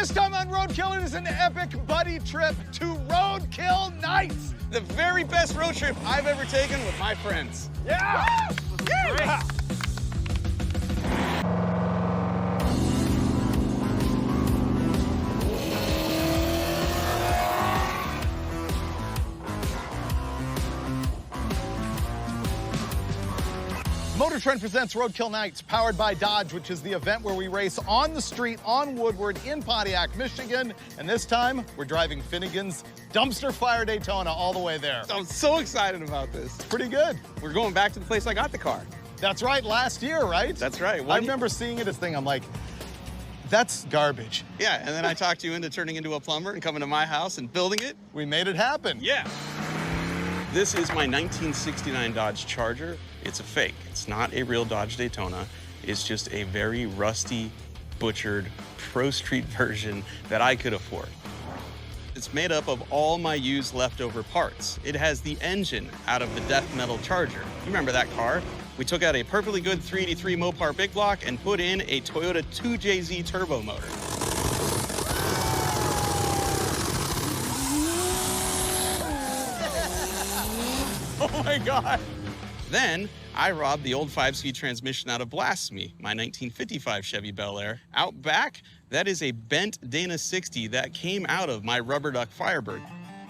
This time on Roadkill, it is an epic buddy trip to Roadkill Nights. The very best road trip I've ever taken with my friends. Yeah! Yeah! Motor Trend presents Roadkill Nights, powered by Dodge, which is the event where we race on the street on Woodward in Pontiac, Michigan. And this time, we're driving Finnegan's Dumpster Fire Daytona all the way there. I'm so excited about this. Pretty good. We're going back to the place I got the car. That's right, last year, right? That's right. I remember seeing it as thing, I'm like, that's garbage. Yeah, and then I talked you into turning into a plumber and coming to my house and building it. We made it happen. Yeah. This is my 1969 Dodge Charger. It's a fake. It's not a real Dodge Daytona. It's just a very rusty, butchered, pro street version that I could afford. It's made up of all my used leftover parts. It has the engine out of the death metal Charger. You remember that car? We took out a perfectly good 383 Mopar big block and put in a Toyota 2JZ turbo motor. Oh my God. Then I robbed the old 5-speed transmission out of Blasphemy, my 1955 Chevy Bel Air. Out back, that is a bent Dana 60 that came out of my rubber duck Firebird.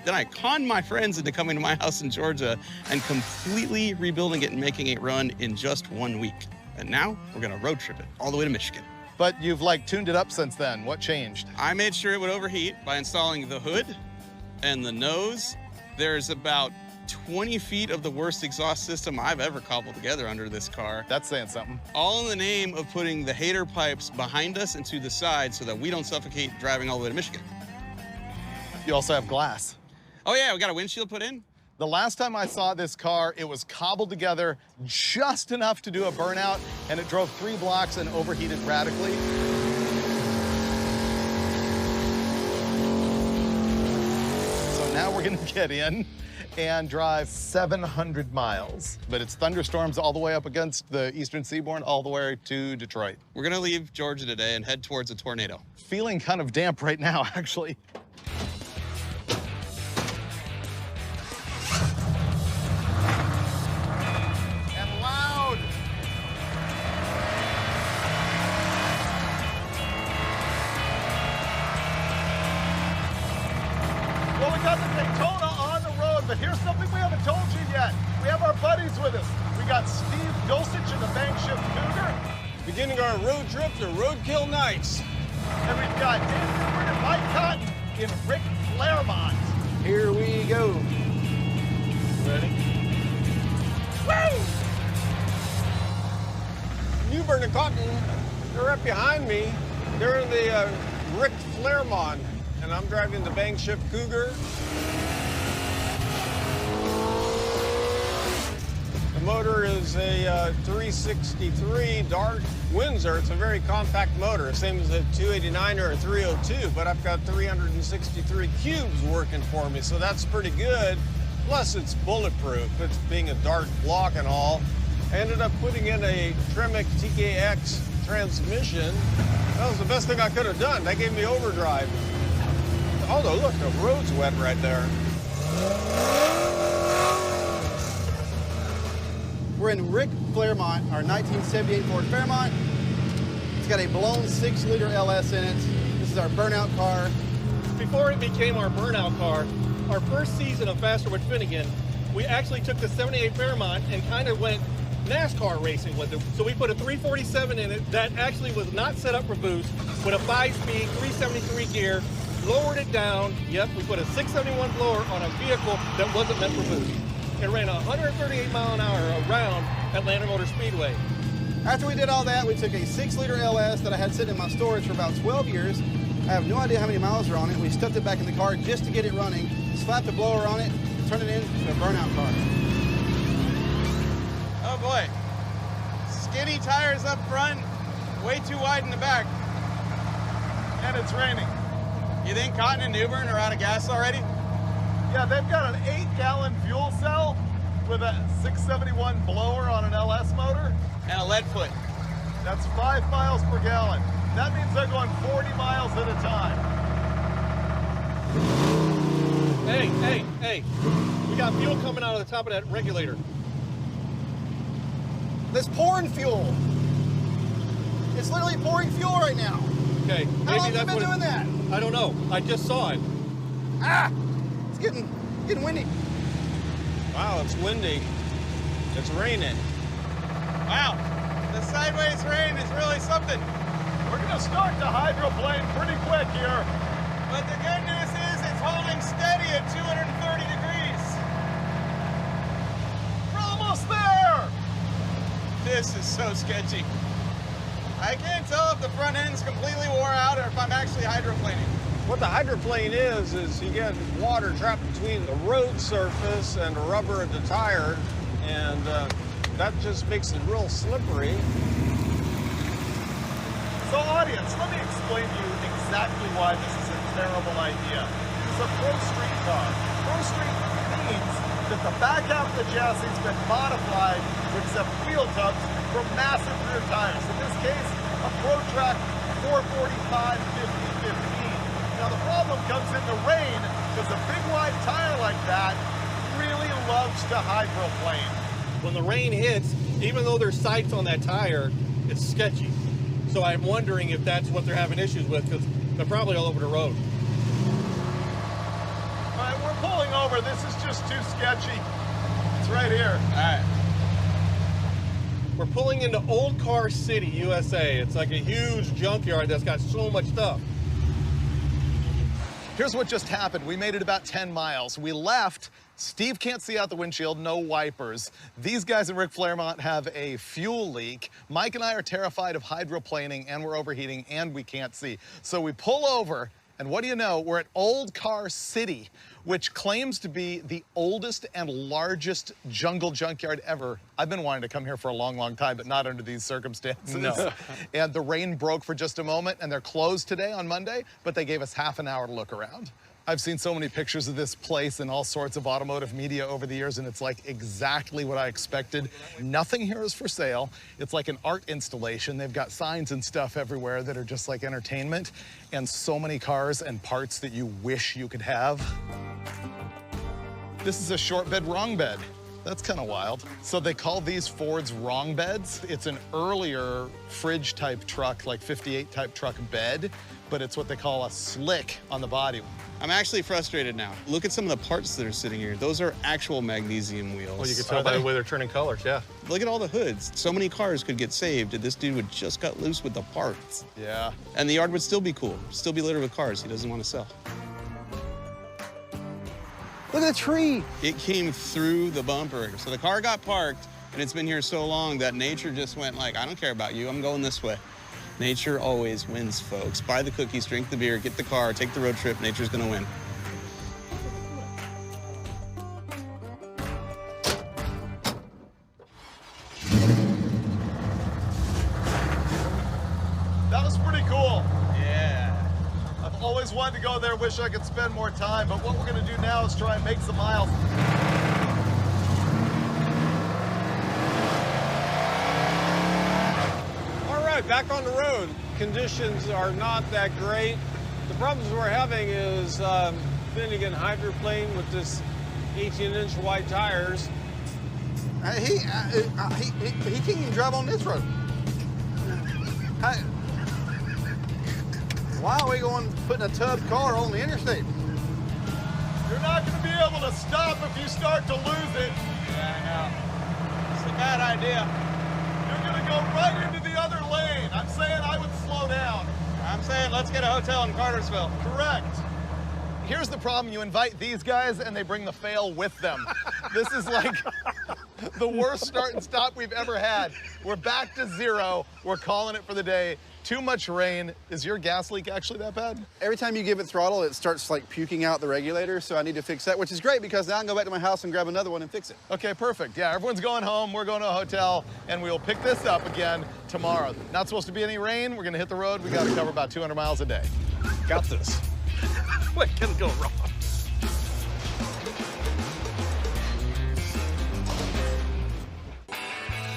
Then I conned my friends into coming to my house in Georgia and completely rebuilding it and making it run in just 1 week. And now we're gonna road trip it all the way to Michigan. But you've like tuned it up since then. What changed? I made sure it would overheat by installing the hood and the nose. There's about 20 feet of the worst exhaust system I've ever cobbled together under this car. That's saying something. All in the name of putting the hater pipes behind us and to the side so that we don't suffocate driving all the way to Michigan. You also have glass. Oh yeah, we got a windshield put in? The last time I saw this car, it was cobbled together just enough to do a burnout, and it drove 3 blocks and overheated radically. So now we're gonna get in and drive 700 miles. But it's thunderstorms all the way up against the eastern seaboard, all the way to Detroit. We're gonna leave Georgia today and head towards a tornado. Feeling kind of damp right now, actually. And loud. Well, we got the Daytona on the road, but here's something we haven't told you yet. We have our buddies with us. We got Steve Dulcich in the bank shift Cougar. Beginning our road trip to Roadkill Nights. And we've got Newbern and Cotten in Ric Flairmont. Here we go. Ready? Woo! Newbern and Cotten, they're right behind me. They're in the Ric Flairmont, and I'm driving the bank shift Cougar. The motor is a 363 Dart Windsor. It's a very compact motor, same as a 289 or a 302, but I've got 363 cubes working for me, so that's pretty good. Plus, it's bulletproof. It's being a Dart block and all. I ended up putting in a Tremec TKX transmission. That was the best thing I could have done. That gave me overdrive. Oh, no, look, the road's wet right there. We're in Ric Flairmont, our 1978 Ford Fairmont. It's got a blown 6-liter LS in it. This is our burnout car. Before it became our burnout car, our first season of Faster with Finnegan, we actually took the 78 Fairmont and kind of went NASCAR racing with it. So we put a 347 in it that actually was not set up for boost, with a 5-speed 373 gear, lowered it down. Yep, we put a 671 blower on a vehicle that wasn't meant for boost. It ran 138 mile an hour around Atlanta Motor Speedway. After we did all that, we took a 6-liter LS that I had sitting in my storage for about 12 years. I have no idea how many miles are on it. We stuffed it back in the car just to get it running, slapped a blower on it, turned it into a burnout car. Oh boy. Skinny tires up front, way too wide in the back. And it's raining. You think Cotten and Newbern are out of gas already? Yeah, they've got an 8-gallon fuel cell with a 671 blower on an LS motor. And a lead foot. That's 5 miles per gallon. That means they're going 40 miles at a time. Hey, we got fuel coming out of the top of that regulator. It's pouring fuel. It's literally pouring fuel right now. Okay, maybe How long have you been what doing that? I don't know. I just saw it. Ah! It's getting windy. Wow, it's windy. It's raining. Wow, the sideways rain is really something. We're gonna start the hydroplane pretty quick here. But the good news is it's holding steady at 230 degrees. We're almost there. This is so sketchy. I can't tell if the front end's completely wore out or if I'm actually hydroplaning. What the hydroplane is you get water trapped between the road surface and the rubber of the tire, and that just makes it real slippery. So audience, let me explain to you exactly why this is a terrible idea. It's a pro street car. Pro street means that the back half of the chassis has been modified to accept wheel tubs from massive rear tires. In this case, a Pro Track 445 5015. Now the problem comes in the rain because a big wide tire like that really loves to hydroplane. When the rain hits, even though there's sights on that tire, it's sketchy. So I'm wondering if that's what they're having issues with, because they're probably all over the road. All right, we're pulling over. This is just too sketchy. It's right here. All right. We're pulling into Old Car City, USA. It's like a huge junkyard that's got so much stuff. Here's what just happened. We made it about 10 miles. We left. Steve can't see out the windshield, no wipers. These guys at Ric Flairmont have a fuel leak. Mike and I are terrified of hydroplaning, and we're overheating, and we can't see. So we pull over, and what do you know? We're at Old Car City, which claims to be the oldest and largest jungle junkyard ever. I've been wanting to come here for a long, long time, but not under these circumstances. No. And the rain broke for just a moment, and they're closed today on Monday, but they gave us half an hour to look around. I've seen so many pictures of this place in all sorts of automotive media over the years, and it's like exactly what I expected. Nothing here is for sale. It's like an art installation. They've got signs and stuff everywhere that are just like entertainment, and so many cars and parts that you wish you could have. This is a short bed, wrong bed. That's kind of wild. So they call these Fords wrong beds. It's an earlier fridge type truck, like 58 type truck bed, but it's what they call a slick on the body. I'm actually frustrated now. Look at some of the parts that are sitting here. Those are actual magnesium wheels. Well, you can tell by the way they're turning colors, yeah. Look at all the hoods. So many cars could get saved if this dude would just cut loose with the parts. Yeah. And the yard would still be cool, still be littered with cars he doesn't want to sell. Look at the tree. It came through the bumper. So the car got parked, and it's been here so long that nature just went like, I don't care about you, I'm going this way. Nature always wins, folks. Buy the cookies, drink the beer, get the car, take the road trip, nature's gonna win. That was pretty cool. Yeah. I've always wanted to go there, wish I could spend more time, but what we're gonna do now is try and make some miles. Back on the road. Conditions are not that great. The problems we're having is Finnegan hydroplane with this 18-inch wide tires. He can't even drive on this road. Why are we putting a tub car on the interstate? You're not gonna be able to stop if you start to lose it. Yeah, I know. It's a bad idea. You're gonna go right into the other lane. I'm saying I would slow down. I'm saying let's get a hotel in Cartersville. Correct. Here's the problem. You invite these guys and they bring the fail with them. This is like the worst start and stop we've ever had. We're back to zero. We're calling it for the day. Too much rain. Is your gas leak actually that bad? Every time you give it throttle, it starts like puking out the regulator, so I need to fix that, which is great because now I can go back to my house and grab another one and fix it. Okay, perfect. Yeah, everyone's going home. We're going to a hotel, and we will pick this up again tomorrow. Not supposed to be any rain. We're gonna hit the road. We gotta cover about 200 miles a day. Got this. What can go wrong?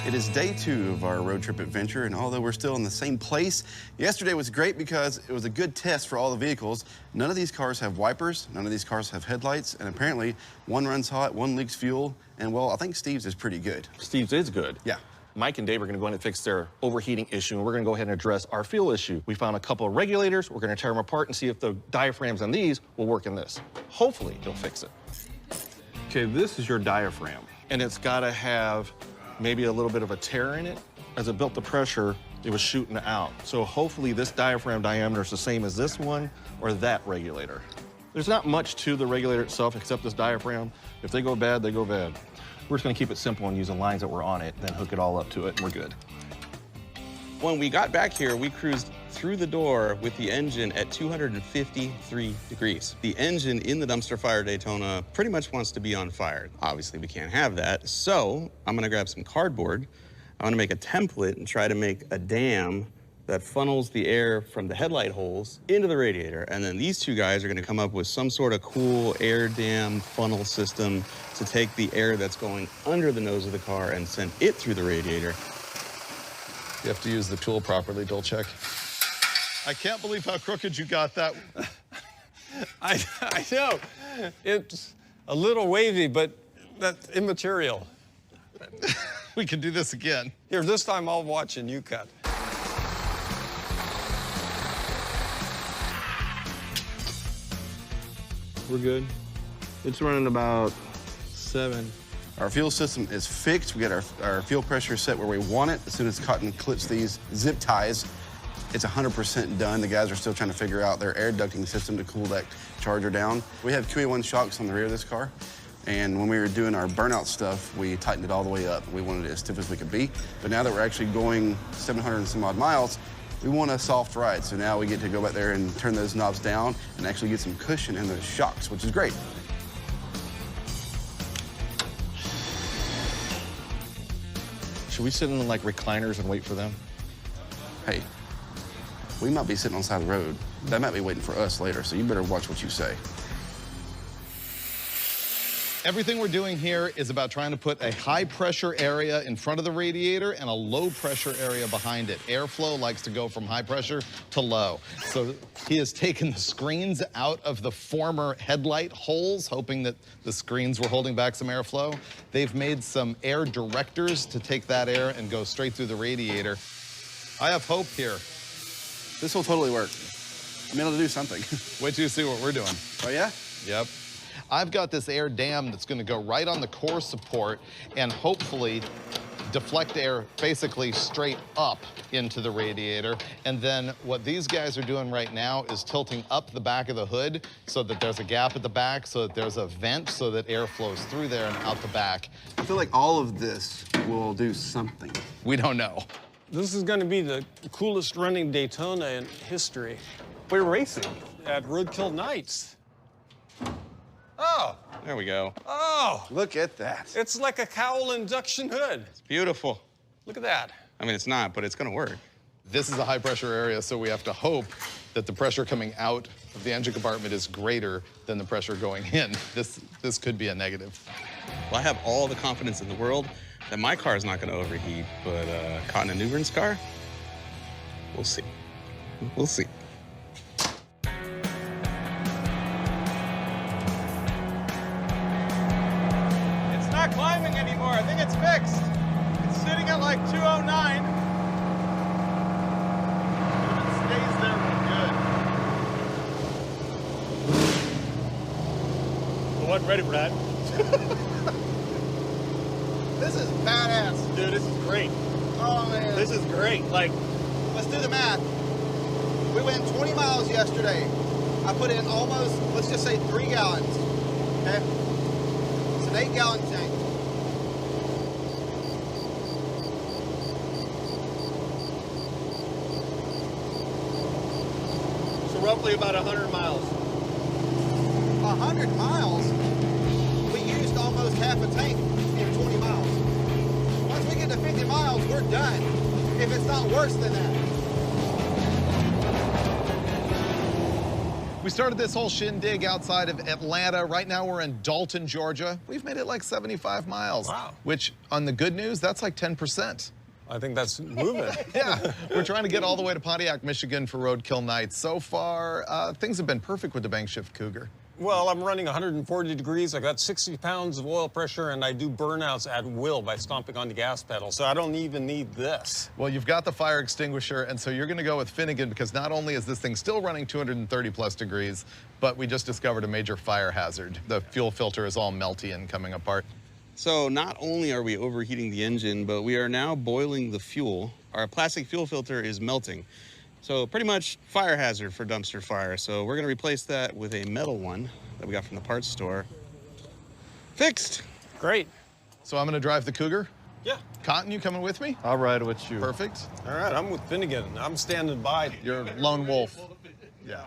It is day 2 of our road trip adventure, and although we're still in the same place, yesterday was great because it was a good test for all the vehicles. None of these cars have wipers, none of these cars have headlights, and apparently one runs hot, one leaks fuel, and well, I think Steve's is pretty good. Steve's is good. Yeah. Mike and Dave are going to go in and fix their overheating issue, and we're going to go ahead and address our fuel issue. We found a couple of regulators. We're going to tear them apart and see if the diaphragms on these will work in this. Hopefully, it'll fix it. Okay, this is your diaphragm, and it's got to have maybe a little bit of a tear in it. As it built the pressure, it was shooting out. So hopefully this diaphragm diameter is the same as this one or that regulator. There's not much to the regulator itself except this diaphragm. If they go bad, they go bad. We're just gonna keep it simple and use the lines that were on it, then hook it all up to it, and we're good. When we got back here, we cruised through the door with the engine at 253 degrees. The engine in the Dumpster Fire Daytona pretty much wants to be on fire. Obviously, we can't have that, so I'm gonna grab some cardboard. I'm gonna make a template and try to make a dam that funnels the air from the headlight holes into the radiator. And then these two guys are gonna come up with some sort of cool air dam funnel system to take the air that's going under the nose of the car and send it through the radiator. You have to use the tool properly, Dulcich. I can't believe how crooked you got that. I know. It's a little wavy, but that's immaterial. We can do this again. Here, this time I'll watch and you cut. We're good. It's running about 7. Our fuel system is fixed. We got our fuel pressure set where we want it. As soon as Cotten clips these zip ties, it's 100% done. The guys are still trying to figure out their air ducting system to cool that charger down. We have QA1 shocks on the rear of this car, and when we were doing our burnout stuff, we tightened it all the way up. We wanted it as stiff as we could be, but now that we're actually going 700 and some odd miles, we want a soft ride. So now we get to go back there and turn those knobs down and actually get some cushion in those shocks, which is great. Should we sit in like recliners and wait for them? Hey, we might be sitting on the side of the road. That might be waiting for us later, so you better watch what you say. Everything we're doing here is about trying to put a high-pressure area in front of the radiator and a low-pressure area behind it. Airflow likes to go from high pressure to low. So he has taken the screens out of the former headlight holes, hoping that the screens were holding back some airflow. They've made some air directors to take that air and go straight through the radiator. I have hope here. This will totally work. I'm able to do something. Wait till you see what we're doing. Oh, yeah? Yep. I've got this air dam that's gonna go right on the core support and hopefully deflect air basically straight up into the radiator. And then what these guys are doing right now is tilting up the back of the hood so that there's a gap at the back, so that there's a vent so that air flows through there and out the back. I feel like all of this will do something. We don't know. This is going to be the coolest running Daytona in history. We're racing. At Roadkill Nights. Oh, There we go. oh, Look at that. it's like a cowl induction hood. It's beautiful. Look at that. I mean, it's not, but it's gonna work. This is a high pressure area, so we have to hope that the pressure coming out of the engine compartment is greater than the pressure going in. This could be a negative. Well, I have all the confidence in the world that my car is not gonna overheat, but Cotten and Newbern's car, we'll see. We'll see. It's not climbing anymore. I think it's fixed. It's sitting at like 209. If it stays there, we're good. I wasn't ready for that. This is badass. Dude, this is great. Oh, man. This is great. Like, Let's do the math. We went 20 miles yesterday. I put in almost, let's just say 3 gallons. Okay? It's an 8-gallon tank. so roughly about 100 miles. 100 miles? We used almost half a tank in 20 miles. Once we get to 50 miles, we're done. If it's not worse than that. We started this whole shindig outside of Atlanta. Right now we're in Dalton, Georgia. We've made it like 75 miles. Wow. Which, on the good news, that's like 10%. I think that's moving. Yeah, we're trying to get all the way to Pontiac, Michigan for Roadkill Nights. So far, things have been perfect with the bank shift Cougar. Well, I'm running 140 degrees. I got 60 pounds of oil pressure, and I do burnouts at will by stomping on the gas pedal, so I don't even need this. Well, you've got the fire extinguisher, and so you're going to go with Finnegan because not only is this thing still running 230 plus degrees, but we just discovered a major fire hazard. The fuel filter is all melty and coming apart. So not only are we overheating the engine, but we are now boiling the fuel. Our plastic fuel filter is melting. So pretty much fire hazard for dumpster fire. So we're gonna replace that with a metal one that we got from the parts store. Fixed. Great. So I'm going to drive the Cougar. Yeah. Cotton, you coming with me? I'll ride with you. Perfect. All right, I'm with Finnegan. I'm standing by. You're a lone wolf. Yeah.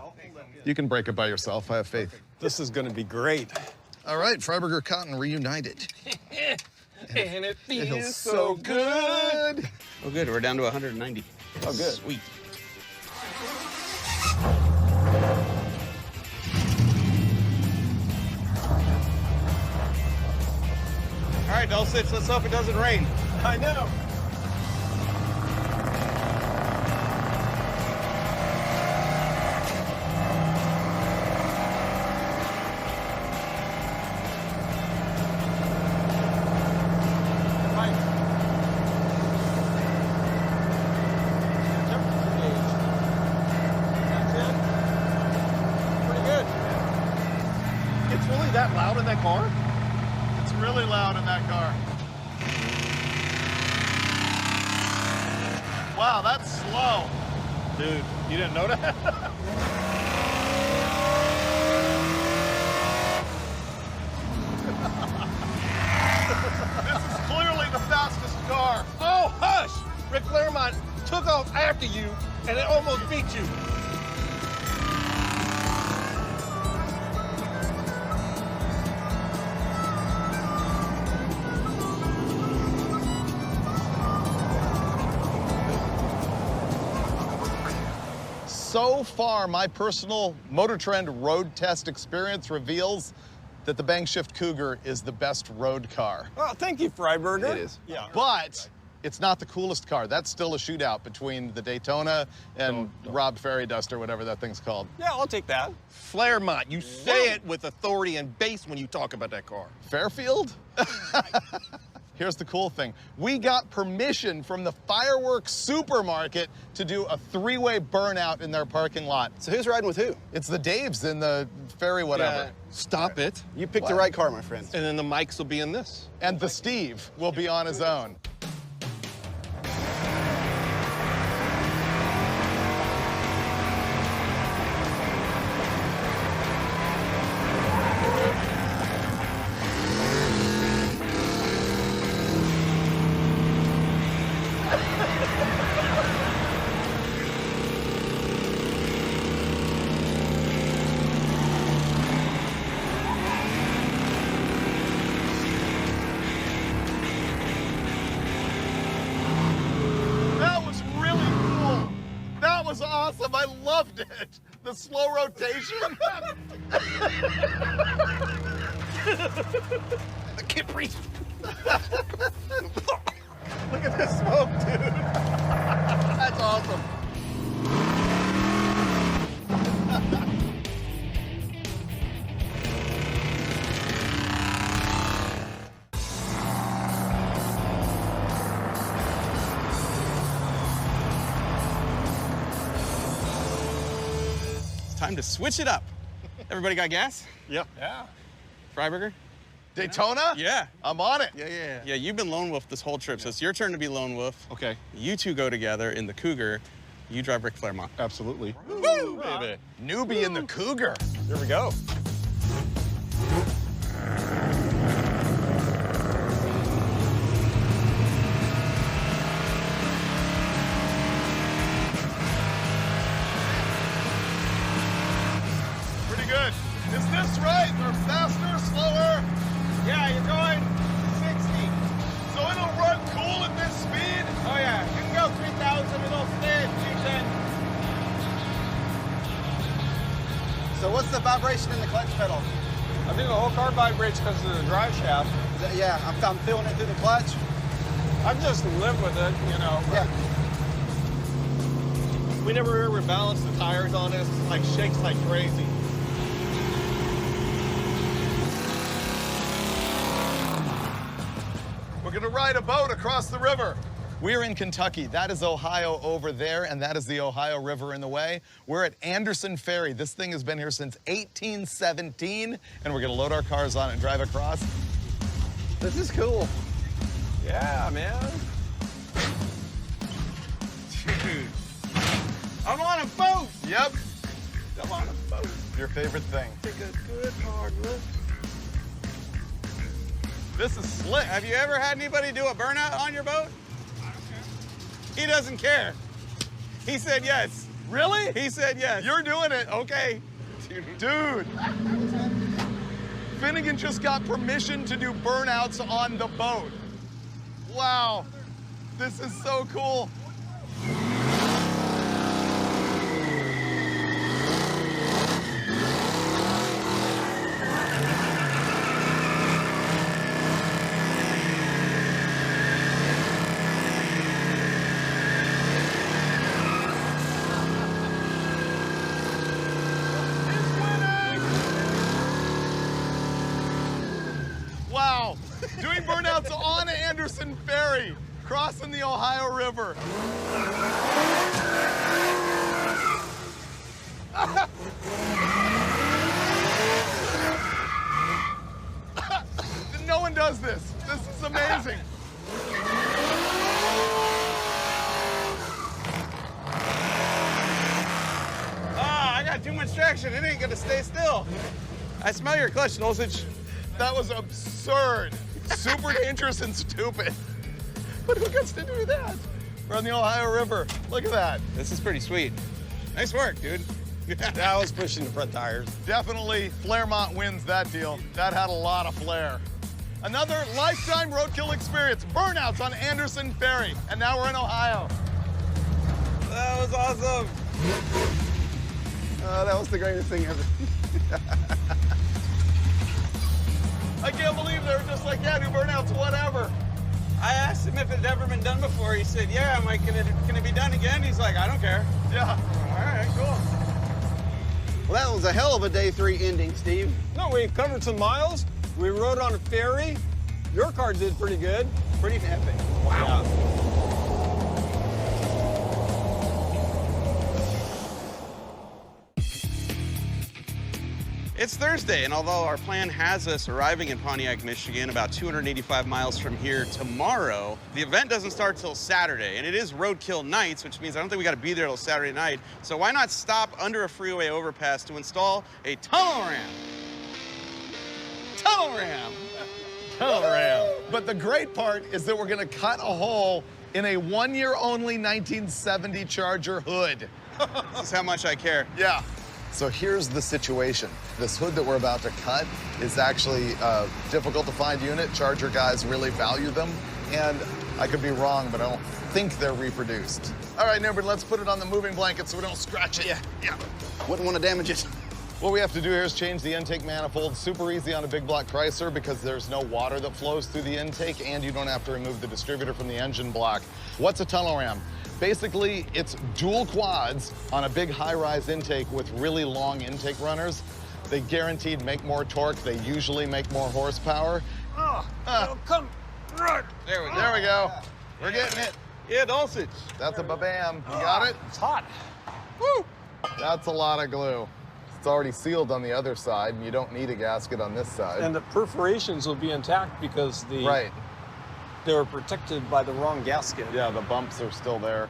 You can break it by yourself. I have faith. This is gonna be great. All right, Freiburger Cotten reunited. And it Feels so good. Oh, good. We're down to 190. Oh, good. Sweet. All right, Dulcich, let's hope it doesn't rain. I know. That loud in that car? It's really loud in that car. Wow, that's slow. Dude, you didn't know that? This is clearly the fastest car. Oh, hush! Ric Flairmont took off after you, and it almost beat you. So far, my personal Motor Trend road test experience reveals that the bank shift Cougar is the best road car. Well, thank you, Freiburger. It is. Yeah. But it's not the coolest car. That's still a shootout between the Daytona and Rob Ferry Duster, whatever that thing's called. Yeah, I'll take that. Flairmont, you say it with authority and bass when you talk about that car. Fairfield? Here's the cool thing. We got permission from the fireworks supermarket to do a three-way burnout in their parking lot. So who's riding with who? It's the Daves in the Ferry whatever. Stop it. You picked the right car, my friend. And then the mics will be in this. And the Steve will be on his own. Awesome, I loved it. The slow rotation. I can't breathe. Look at this smoke, dude. That's awesome. Time to switch it up. Everybody got gas? Yep. Yeah. Freiburger? Daytona? Yeah. I'm on it. Yeah, you've been lone wolf this whole trip, so it's your turn to be lone wolf. Okay. You two go together in the Cougar. You drive Ric Flairmont. Absolutely. Woo, baby. Newbie in the Cougar. Here we go. Pretty good. Is this right? Or faster, slower? Yeah, you're going 60. So it'll run cool at this speed? Oh, yeah. You can go 3,000. It'll stay at 210. So what's the vibration in the clutch pedal? I think the whole car vibrates because of the drive shaft. Yeah, I'm feeling it through the clutch. I just live with it, you know. Yeah. We never ever balanced the tires on this. It like shakes like crazy. We're gonna ride a boat across the river. We're in Kentucky. That is Ohio over there, and that is the Ohio River in the way. We're at Anderson Ferry. This thing has been here since 1817, and we're gonna load our cars on it and drive across. This is cool. Yeah, man. Dude. I'm on a boat! Yep. I'm on a boat. Your favorite thing. Take a good hard look. This is slick. Have you ever had anybody do a burnout on your boat? He doesn't care. He said yes. Really? He said yes. You're doing it. Okay. Dude. Finnegan just got permission to do burnouts on the boat. Wow. This is so cool. Wow, doing burnouts on Anderson Ferry, crossing the Ohio River. No one does this. This is amazing. I got too much traction. It ain't gonna stay still. I smell your clutch, Dulcich. That was absurd. Super dangerous and stupid. But who gets to do that? We're on the Ohio River. Look at that. This is pretty sweet. Nice work, dude. I was pushing the front tires. Definitely Flairmont wins that deal. That had a lot of flair. Another lifetime roadkill experience. Burnouts on Anderson Ferry. And now we're in Ohio. That was awesome. Oh, that was the greatest thing ever. I can't believe they were just like, yeah, do burnouts, whatever. I asked him if it had ever been done before. He said, yeah. I'm like, can it be done again? He's like, I don't care. Yeah. All right, cool. Well, that was a hell of a day 3 ending, Steve. No, we covered some miles. We rode on a ferry. Your car did pretty good. Pretty epic. Wow. It's Thursday, and although our plan has us arriving in Pontiac, Michigan, about 285 miles from here tomorrow, the event doesn't start till Saturday, and it is Roadkill Nights, which means I don't think we got to be there till Saturday night. So why not stop under a freeway overpass to install a tunnel ramp? Tunnel ramp. Tunnel ramp. But the great part is that we're gonna cut a hole in a 1-year-only 1970 Charger hood. This is how much I care. Yeah. So here's the situation. This hood that we're about to cut is actually a difficult to find unit. Charger guys really value them. And I could be wrong, but I don't think they're reproduced. All right, Newbern, let's put it on the moving blanket so we don't scratch it. Yeah. Wouldn't want to damage it. What we have to do here is change the intake manifold. Super easy on a big block Chrysler because there's no water that flows through the intake and you don't have to remove the distributor from the engine block. What's a tunnel ram? Basically, it's dual quads on a big high-rise intake with really long intake runners. They guaranteed make more torque. They usually make more horsepower. Come right. There we go. There we go. We're getting it. Yeah, Dulcich. That's a ba-bam. You got it? It's hot. Woo! That's a lot of glue. It's already sealed on the other side, and you don't need a gasket on this side. And the perforations will be intact because Right. they were protected by the wrong gasket. Yeah, the bumps are still there.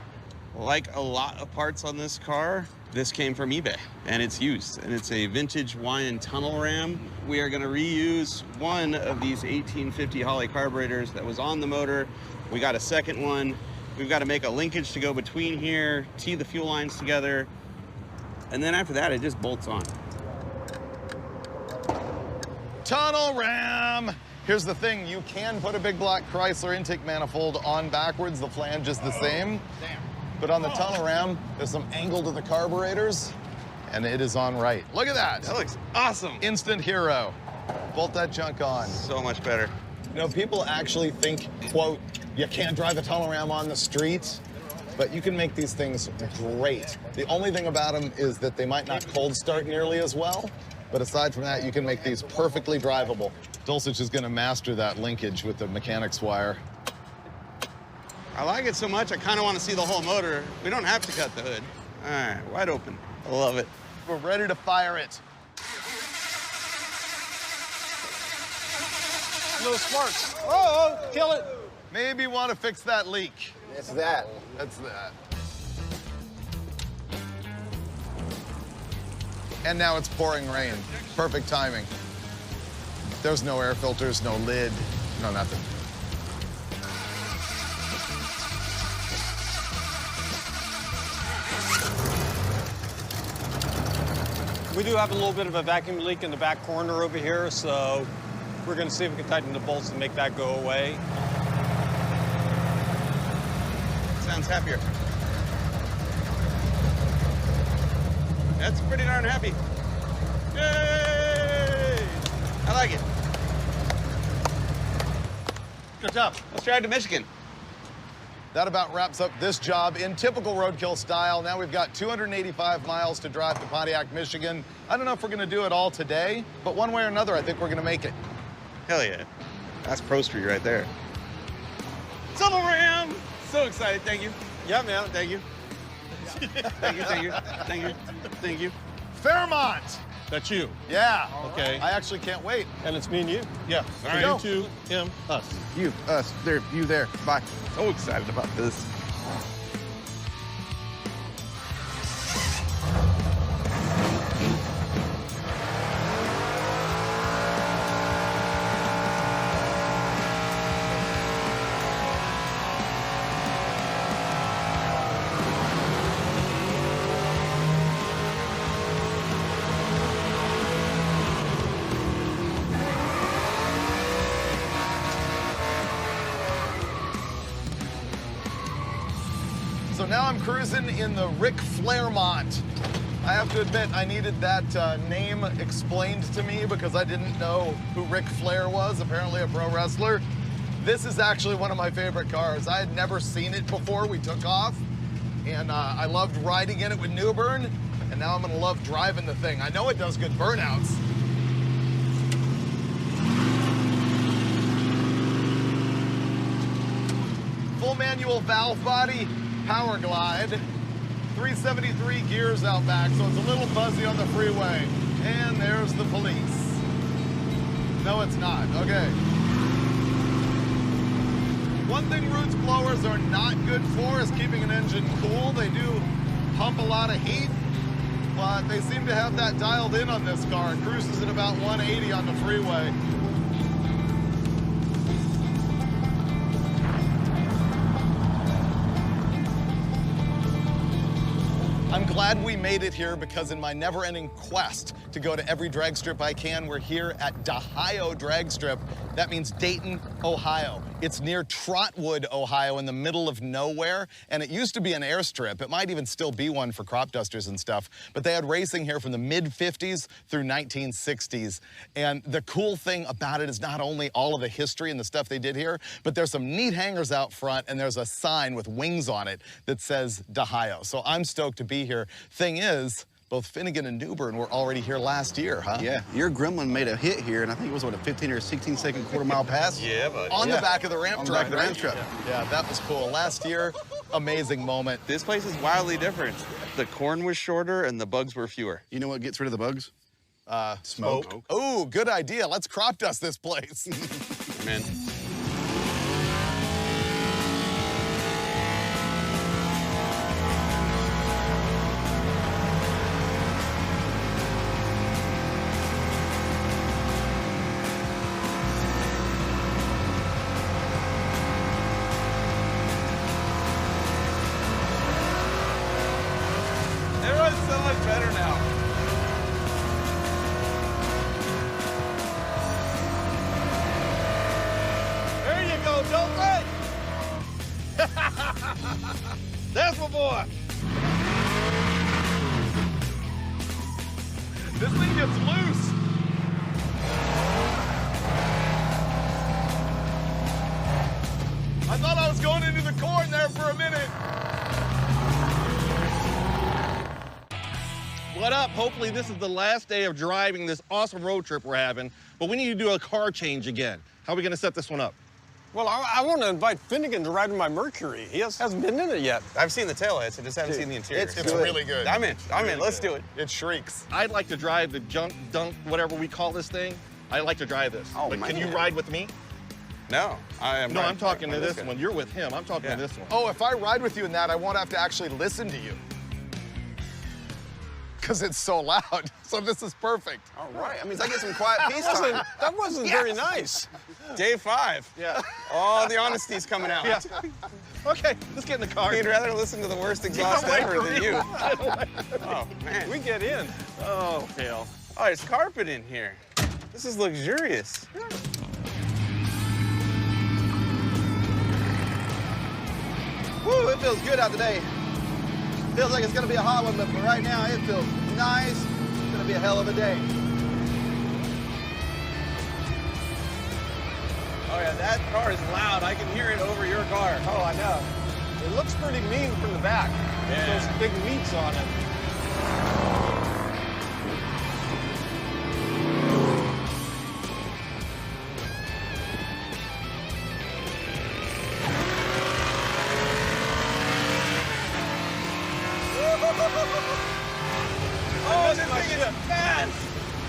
Like a lot of parts on this car, this came from eBay, and it's used, and it's a vintage Hawaiian tunnel ram. We are gonna reuse one of these 1850 Holley carburetors that was on the motor. We got a second one. We've got to make a linkage to go between here, tee the fuel lines together, and then after that, it just bolts on. Tunnel ram! Here's the thing, you can put a big block Chrysler intake manifold on backwards. The flange is the same. But on the tunnel ram, there's some angle to the carburetors, and it is on right. Look at that. That looks awesome. Instant hero. Bolt that junk on. So much better. You know, people actually think, quote, you can't drive a tunnel ram on the streets, but you can make these things great. The only thing about them is that they might not cold start nearly as well, but aside from that, you can make these perfectly drivable. Dulcich is gonna master that linkage with the mechanics wire. I like it so much, I kind of want to see the whole motor. We don't have to cut the hood. All right, wide open. I love it. We're ready to fire it. No sparks. Oh, kill it. Maybe want to fix that leak. It's that. That's that. And now it's pouring rain. Perfect timing. There's no air filters, no lid, no nothing. We do have a little bit of a vacuum leak in the back corner over here, so we're going to see if we can tighten the bolts and make that go away. Sounds happier. That's pretty darn happy. Yay! I like it. Good job. Let's drive to Michigan. That about wraps up this job in typical roadkill style. Now we've got 285 miles to drive to Pontiac, Michigan. I don't know if we're gonna do it all today, but one way or another, I think we're gonna make it. Hell yeah. That's Pro Street right there. Tunnel ram! So excited, thank you. Yeah, man. Thank you. Thank you, thank you, thank you, thank you. Fairmont! That's you. Yeah. Okay. I actually can't wait. And it's me and you? Yeah. All right. go. You two, him, us. You, us, there, you there. Bye. So excited about this. So now I'm cruising in the Ric Flairmont. I have to admit, I needed that name explained to me because I didn't know who Ric Flair was, apparently a pro wrestler. This is actually one of my favorite cars. I had never seen it before we took off, and I loved riding in it with Newbern, and now I'm gonna love driving the thing. I know it does good burnouts. Full manual valve body, power glide, 373 gears out back, so it's a little fuzzy on the freeway. And there's the police. No, it's not. Okay. One thing Roots blowers are not good for is keeping an engine cool. They do pump a lot of heat, but they seem to have that dialed in on this car. It cruises at about 180 on the freeway. I'm glad we made it here because in my never-ending quest to go to every drag strip I can, we're here at Ohio Drag Strip. That means Dayton, Ohio. It's near Trotwood, Ohio, in the middle of nowhere, and it used to be an airstrip. It might even still be one for crop dusters and stuff, but they had racing here from the mid-50s through 1960s. And the cool thing about it is not only all of the history and the stuff they did here, but there's some neat hangars out front, and there's a sign with wings on it that says Ohio. So I'm stoked to be here. Thing is, both Finnegan and Newbern were already here last year, huh? Yeah, your Gremlin made a hit here, and I think it was, what, a 15 or 16 second quarter-mile pass? Yeah, buddy. On the back of the ramp On the truck, back of the ramp truck. Yeah, that was cool. Last year, amazing moment. This place is wildly different. The corn was shorter and the bugs were fewer. You know what gets rid of the bugs? Smoke. Oh, good idea. Let's crop dust this place. I'm in. Everyone's so much better now. There you go, Dulcich! That's my boy. This thing gets loose. I thought I was going into the corn there for a minute. What up? Hopefully this is the last day of driving this awesome road trip we're having, but we need to do a car change again. How are we gonna set this one up? Well, I want to invite Finnegan to ride in my Mercury. He hasn't been in it yet. I've seen the taillights, I just haven't seen the interior. It's really good. I'm in. Let's do it. It shrieks. I'd like to drive the dunk, whatever we call this thing. I'd like to drive this. Oh, But can you man. ride with me? No, I'm talking to this guy. one. You're with him. I'm talking to this one. Oh, if I ride with you in that, I won't have to actually listen to you. Because it's so loud. So this is perfect. All right. I mean, I get some quiet peace time. That wasn't very nice. Day 5. Yeah. All the honesty's coming out. Yeah. Okay, let's get in the car. He'd rather listen to the worst exhaust Get away ever from than you. you. Oh, man. We get in. Oh, hell. Oh, there's carpet in here. This is luxurious. Woo, it feels good out today. Feels like it's gonna be a hot one, but for right now, it feels nice. It's gonna be a hell of a day. Oh, yeah, that car is loud. I can hear it over your car. Oh, I know. It looks pretty mean from the back. Yeah. Those big meats on it. Oh, this thing is fast.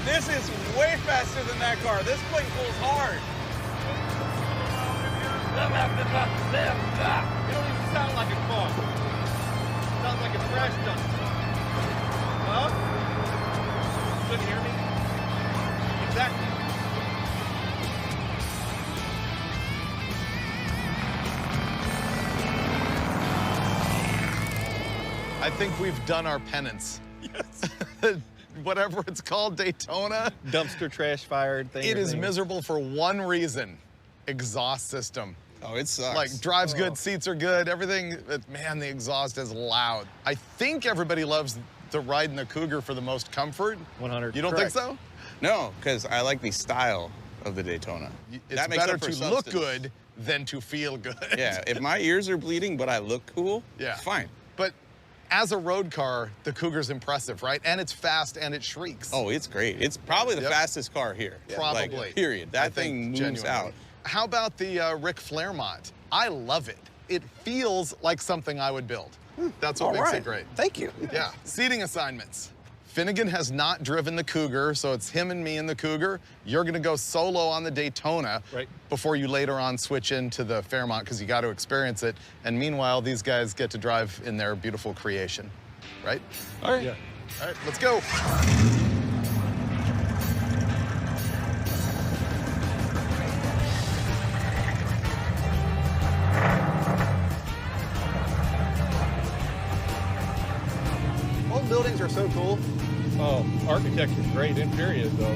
This is way faster than that car. This thing pulls hard. You don't even sound like a car. Sounds like a trash dump. Huh? Couldn't hear me? Exactly. I think we've done our penance. Yes. Whatever it's called, Daytona. Dumpster trash fired thing. It is miserable for one reason. Exhaust system. Oh, it sucks. Like, drives good, seats are good, everything. Man, the exhaust is loud. I think everybody loves the ride in the Cougar for the most comfort. 100. You don't Correct. think so? No, because I like the style of the Daytona. It's That makes better up for to look substance. good than to feel good. Yeah, if my ears are bleeding but I look cool, Yeah. fine. But as a road car, the Cougar's impressive, right? And it's fast and it shrieks. Oh, it's great. It's probably the Yep. fastest car here. Probably. Like, period. I That think thing moves genuinely. out. How about the Ric Flairmont? I love it. It feels like something I would build. That's what makes it great. Thank you. Yeah. Seating assignments. Finnegan has not driven the Cougar, so it's him and me in the Cougar. You're gonna go solo on the Daytona Right. before you later on switch into the Fairmont because you got to experience it. And meanwhile, these guys get to drive in their beautiful creation, right? All right. Yeah. All right, let's go. Old buildings are so cool. Oh, architecture's great. Interior is, though.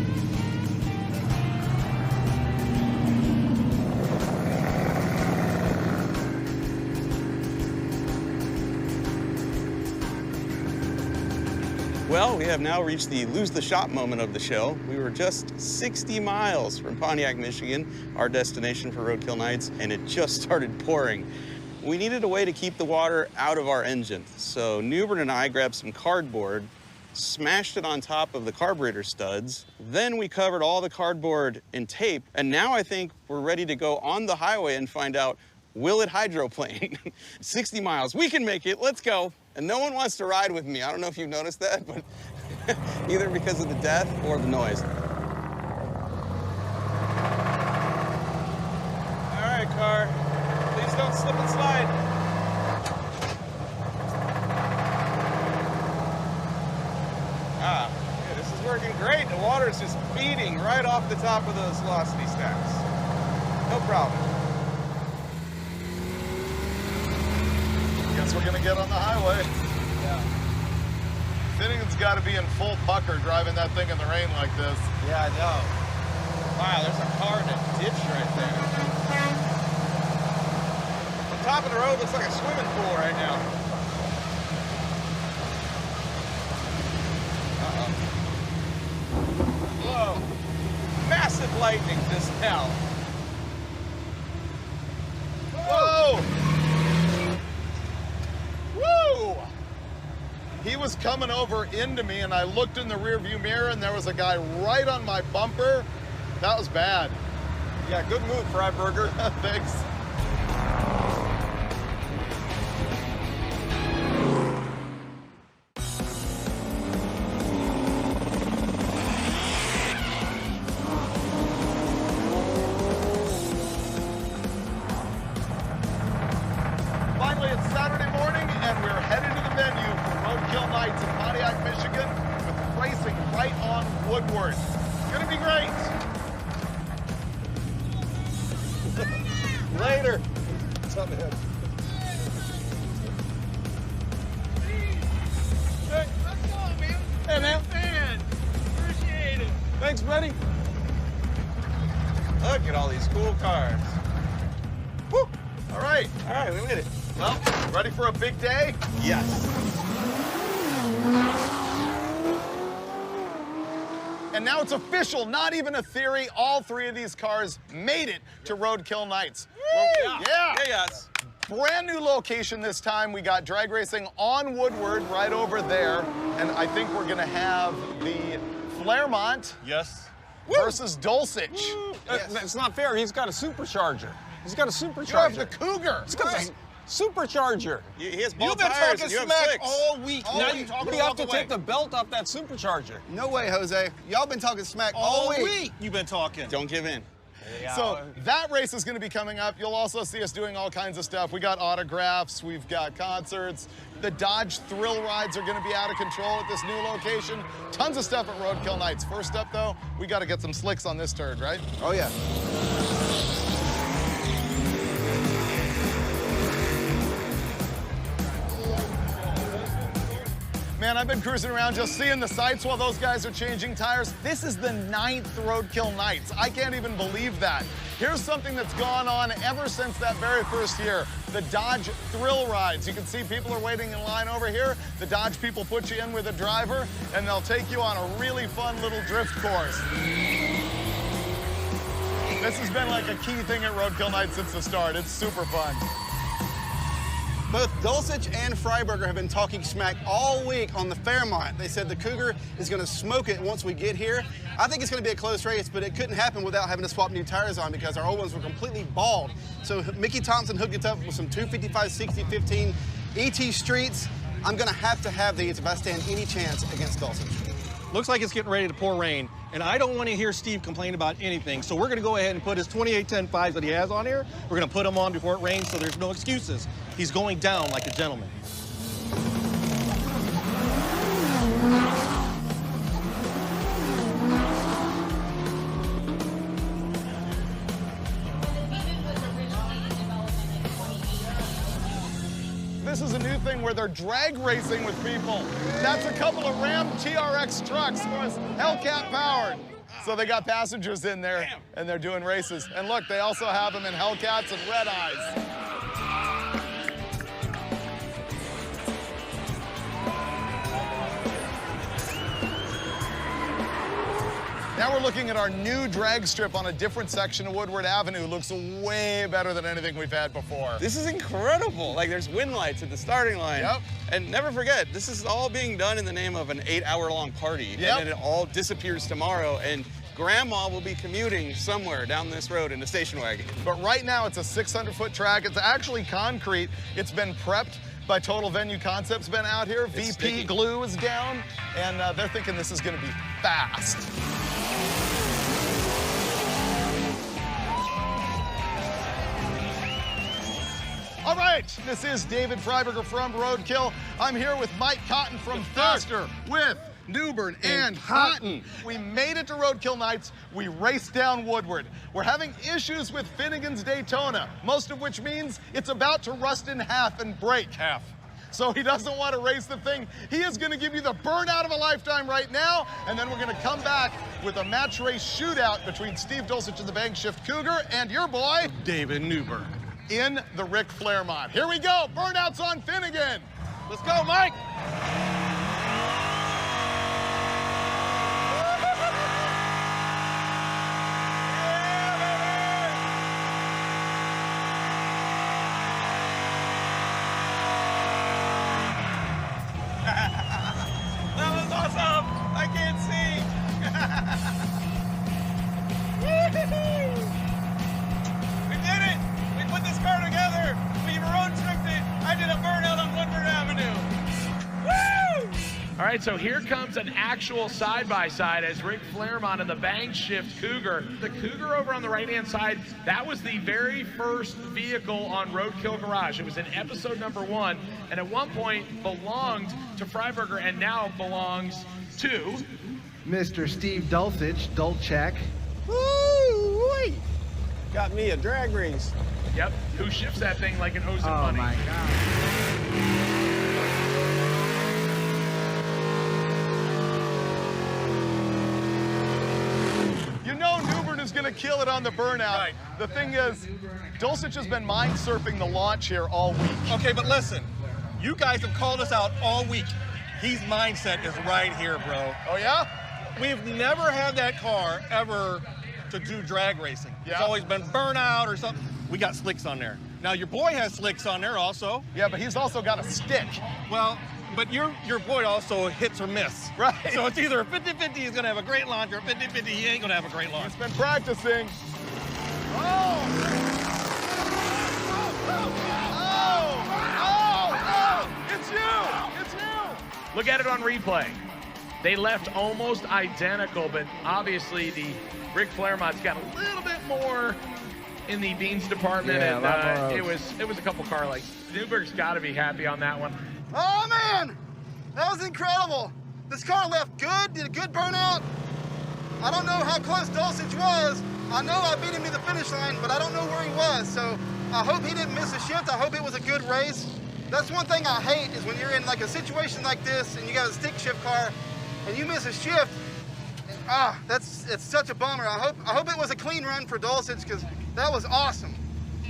Well, we have now reached the lose the shop moment of the show. We were just 60 miles from Pontiac, Michigan, our destination for Roadkill Nights, and it just started pouring. We needed a way to keep the water out of our engine, so Newbern and I grabbed some cardboard, smashed it on top of the carburetor studs, then we covered all the cardboard in tape, and now I think we're ready to go on the highway and find out, will it hydroplane? 60 miles, we can make it, let's go. And no one wants to ride with me. I don't know if you've noticed that, but either because of the death or the noise. All right, car. Please don't slip and slide. Ah, yeah, this is working great. The water is just beating right off the top of those velocity stacks. No problem. Guess we're gonna get on the highway. Yeah. Finnegan's got to be in full pucker driving that thing in the rain like this. Yeah, I know. Wow, there's a car in a ditch right there. The top of the road looks like a swimming pool right now. lightning just now. Whoa! Woo! He was coming over into me, and I looked in the rearview mirror, and there was a guy right on my bumper. That was bad. Yeah, good move, Freiburger. Thanks. Finally, it's Saturday morning, and we're headed to the venue for Roadkill Nights in Pontiac, Michigan, with racing right on Woodward. It's gonna be great. Later. What's up, man? Hey, Let's go, man. hey, man. Man, appreciate it. Thanks, buddy. Look at all these cool cars. Woo! All right. All right, we made it. Well, ready for a big day? Yes. And now it's official, not even a theory. All three of these cars made it to Roadkill Nights. Yeah. Yes. Brand new location this time. We got drag racing on Woodward right over there. And I think we're gonna have the Flairmont Yes. versus Dulcich. That's not fair. He's got a supercharger. He's got a You supercharger. have the Cougar. He's got a supercharger. He has ball You've been tires talking and you have smack slicks. all week. All Now week. you have to take the belt off that supercharger. No way, Jose. Y'all been talking smack all week. You've been talking. Don't give in. So that race is going to be coming up. You'll also see us doing all kinds of stuff. We got autographs, we've got concerts. The Dodge thrill rides are going to be out of control at this new location. Tons of stuff at Roadkill Nights. First up, though, we got to get some slicks on this turd, right? Oh, yeah. Man, I've been cruising around just seeing the sights while those guys are changing tires. This is the 9th Roadkill Nights. I can't even believe that. Here's something that's gone on ever since that very first year. The Dodge thrill rides. You can see people are waiting in line over here. The Dodge people put you in with a driver, and they'll take you on a really fun little drift course. This has been like a key thing at Roadkill Nights since the start. It's super fun. Both Dulcich and Freiburger have been talking smack all week on the Fairmont. They said the Cougar is going to smoke it once we get here. I think it's going to be a close race, but it couldn't happen without having to swap new tires on because our old ones were completely bald. So Mickey Thompson hooked it up with some 255 6015 ET Streets. I'm going to have these if I stand any chance against Dulcich. Looks like it's getting ready to pour rain, and I don't want to hear Steve complain about anything, so we're going to go ahead and put his 2810 5s that he has on here. We're going to put them on before it rains, so there's no excuses. He's going down like a gentleman. This is a new thing where they're drag racing with people. That's a couple of Ram TRX trucks, Hellcat powered. So they got passengers in there, and they're doing races. And look, they also have them in Hellcats and Red Eyes. Now we're looking at our new drag strip on a different section of Woodward Avenue. Looks way better than anything we've had before. This is incredible. Like, there's wind lights at the starting line. Yep. And never forget, this is all being done in the name of an 8-hour-long party. Yep. And then it all disappears tomorrow, and Grandma will be commuting somewhere down this road in a station wagon. But right now, it's a 600-foot track. It's actually concrete. It's been prepped by Total Venue Concepts, been out here. It's VP sticky. glue is down, and they're thinking this is going to be fast. All right, this is David Freiburger from Roadkill. I'm here with Mike Cotten from Faster with Newbern and Cotten. We made it to Roadkill Nights. We raced down Woodward. We're having issues with Finnegan's Daytona, most of which means it's about to rust in half and break. So he doesn't want to race the thing. He is going to give you the burnout of a lifetime right now, and then we're going to come back with a match race shootout between Steve Dulcich of the Bank Shift Cougar and your boy, David Newbern. in the Ric Flairmont. Here we go, burnouts on Finnegan. Let's go, Mike. right, so here comes an actual side-by-side as Ric Flairmont in the bang shift Cougar. The Cougar over on the right-hand side, that was the very first vehicle on Roadkill Garage. It was in episode number 1, and at one point belonged to Freiburger and now belongs to Mr. Steve Dulcich, Dulcich. Woo! Got me a drag race. Yep, who shifts that thing like an owes him Oh money. my God. You know Newbern is going to kill it on the burnout. Right. The thing is, Dulcich has been mind surfing the launch here all week. Okay, but listen, you guys have called us out all week. His mindset is right here, bro. Oh, yeah? We've never had that car ever to do drag racing. Yeah. It's always been burnout or something. We got slicks on there. Now, your boy has slicks on there also. Yeah, but he's also got a stick. Well, but your boy also hits or miss. Right. So it's either a 50-50, he's going to have a great launch, or a 50-50, he ain't going to have a great launch. He's been practicing. Oh! It's you! It's you! Look at it on replay. They left almost identical, but obviously the Ric Flairmont's got a little bit more in the beans department, Yeah, a lot and more it was a couple car lengths. Newberg's got to be happy on that one. Oh man, that was incredible. This car left good, did a good burnout. I don't know how close Dulcich was. I know I beat him to the finish line, but I don't know where he was. So I hope he didn't miss a shift. I hope it was a good race. That's one thing I hate is when you're in like a situation like this and you got a stick shift car and you miss a shift. It's such a bummer. I hope it was a clean run for Dulcich because that was awesome.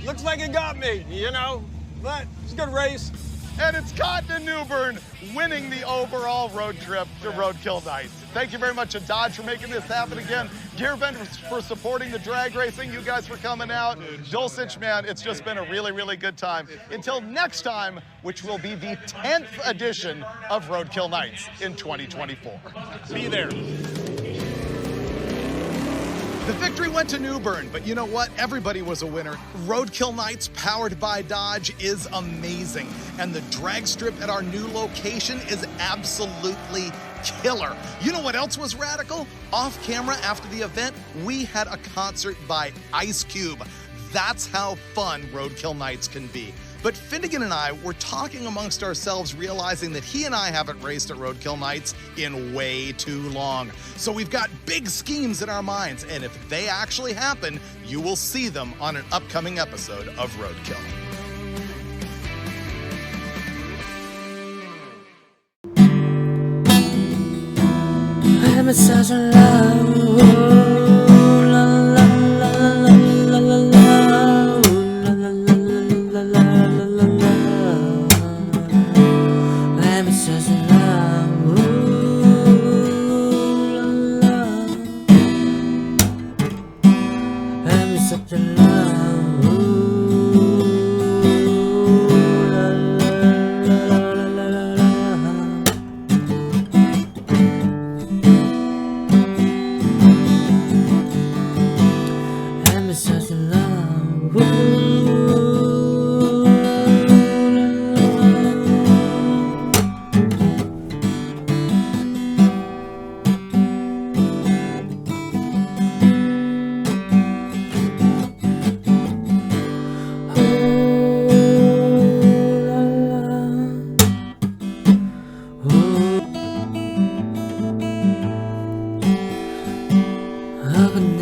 Looks like it got me, you know, but it's a good race. And it's Cotten and Newbern winning the overall road trip to Roadkill Nights. Thank you very much to Dodge for making this happen again. Gear Vendors for supporting the drag racing. You guys for coming out. Dulcich, man, it's just been a really, really good time. Until next time, which will be the 10th edition of Roadkill Nights in 2024. Be there. The victory went to Newbern, but you know what? Everybody was a winner. Roadkill Nights, powered by Dodge, is amazing. And the drag strip at our new location is absolutely killer. You know what else was radical? Off camera after the event, we had a concert by Ice Cube. That's how fun Roadkill Nights can be. But Finnegan and I were talking amongst ourselves, realizing that he and I haven't raced at Roadkill Nights in way too long. So we've got big schemes in our minds, and if they actually happen, you will see them on an upcoming episode of Roadkill. I'm such a love. Up and